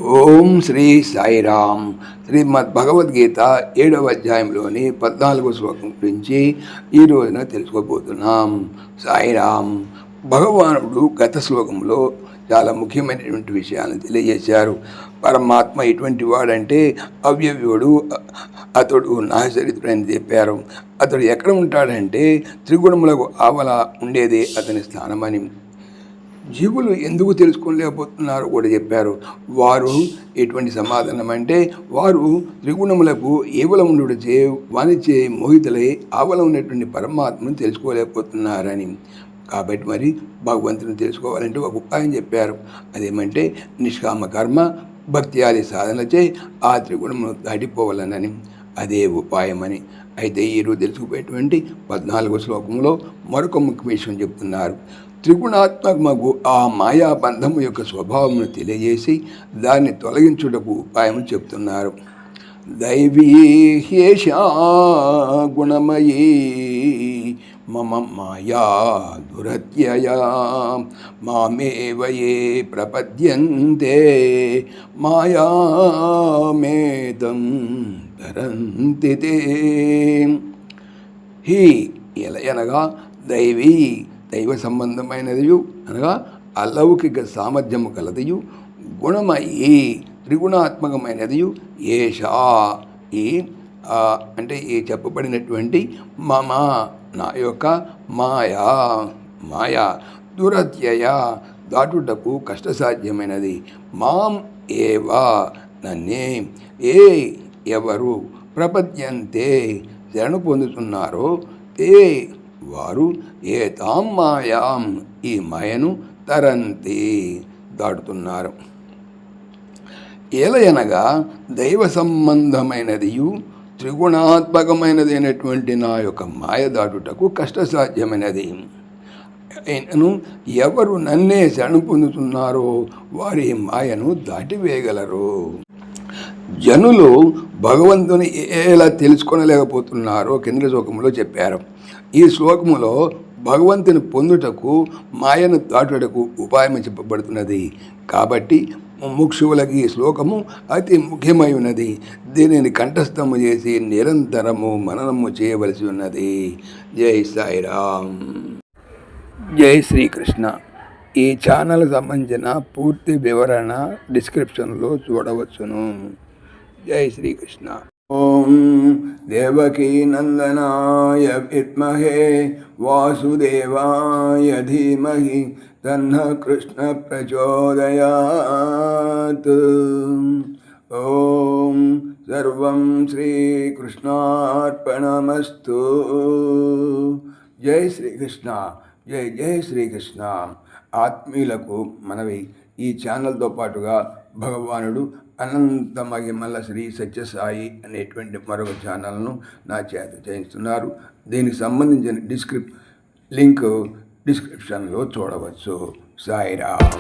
ఓం శ్రీ సాయిరామ్. శ్రీమద్ భగవద్గీత 7వ అధ్యాయంలోని 14వ శ్లోకం గురించి ఈ రోజున తెలుసుకోబోతున్నాం. సాయిరామ్. భగవానుడు గత శ్లోకంలో చాలా ముఖ్యమైనటువంటి విషయాలను తెలియజేశారు. పరమాత్మ ఎటువంటి వాడంటే అవ్యవ్యుడు, అతడు నాశరితుడని చెప్పారు. అతడు ఎక్కడ ఉంటాడంటే త్రిగుణములకు ఆవల ఉండేదే అతని స్థానమని. జీవులు ఎందుకు తెలుసుకోలేకపోతున్నారో కూడా చెప్పారు. వారు ఎటువంటి సమాధానం అంటే వారు త్రిగుణములకు ఏవల ఉండుటచే వానిచే మోహితులై ఆవల ఉన్నటువంటి పరమాత్మను తెలుసుకోలేకపోతున్నారని. కాబట్టి మరి భగవంతుని తెలుసుకోవాలంటే ఒక ఉపాయం చెప్పారు. అదేమంటే నిష్కామ కర్మ భక్తి ఆది సాధనచే ఆ త్రిగుణమును దాటిపోవాలనని. అదే ఉపాయమని. అయితే ఈరోజు తెలుసుకుపోయేటువంటి 14వ శ్లోకంలో మరొక ముఖ్య విషయం చెప్తున్నారు. త్రిగుణాత్మకమగు ఆ మాయాబంధము యొక్క స్వభావమును తెలియజేసి దాన్ని తొలగించుటకు ఉపాయం చెప్తున్నారు. దైవీ హ్యేషా గుణమయీ మమ మాయా దురత్యయా మామేవయే ప్రపద్యంతే మాయామేతం తరంతి తే. హీ ఎలయనగా దైవీ దైవ సంబంధమైనదియు అనగా అలౌకిక సామర్థ్యము కలదియు, గుణమయీ త్రిగుణాత్మకమైనదియు, ఏషా ఈ అంటే ఈ చెప్పబడినటువంటి మమ నా యొక్క మాయా మాయా దురత్యయ దాటుటకు కష్టసాధ్యమైనది. మాం ఏవా నన్నే ఏ ఎవరు ప్రపద్యంతే శరణు పొందుతున్నారో తే వారు ఏ తాం మాయాం ఈ మాయను తరంతి దాటుతున్నారు. ఏలయనగా దైవ సంబంధమైనదియు త్రిగుణాత్మకమైనదైనటువంటి నా యొక్క మాయ దాటుటకు కష్టసాధ్యమైనది. అయినను ఎవరు నన్నే శరణు పొందుతున్నారో వారి మాయను దాటివేయగలరు. జనులు భగవంతుని ఎలా తెలుసుకొనలేకపోతున్నారో కింద శ్లోకంలో చెప్పారు. ఈ శ్లోకములో భగవంతుని పొందుటకు మాయను దాటుటకు ఉపాయం చెప్పబడుతున్నది. కాబట్టి ముముక్షువులకి ఈ శ్లోకము అతి ముఖ్యమై ఉన్నది. దీనిని కంఠస్థము చేసి నిరంతరము మననము చేయవలసి ఉన్నది. జై సాయిరామ్. జై శ్రీకృష్ణ. ఈ ఛానల్ సంబంధించిన పూర్తి వివరణ డిస్క్రిప్షన్లో చూడవచ్చును. జై శ్రీకృష్ణ. ఓం దేవకీ నందనాయ విద్మహే వాసుదేవాయ ధీమహి తన్న కృష్ణ ప్రచోదయాత్. ఓం సర్వం శ్రీకృష్ణార్పణమస్తు. జై శ్రీకృష్ణ. జై జై శ్రీకృష్ణ. ఆత్మీయులకు మనవి, ఈ ఛానల్తో పాటుగా భగవానుడు అనంత మహిమల శ్రీ సత్యసాయి అనేటువంటి మరొక ఛానల్ను నా చేత చేయిస్తున్నారు. దీనికి సంబంధించిన లింక్ డిస్క్రిప్షన్లో చూడవచ్చు. సాయిరామ్.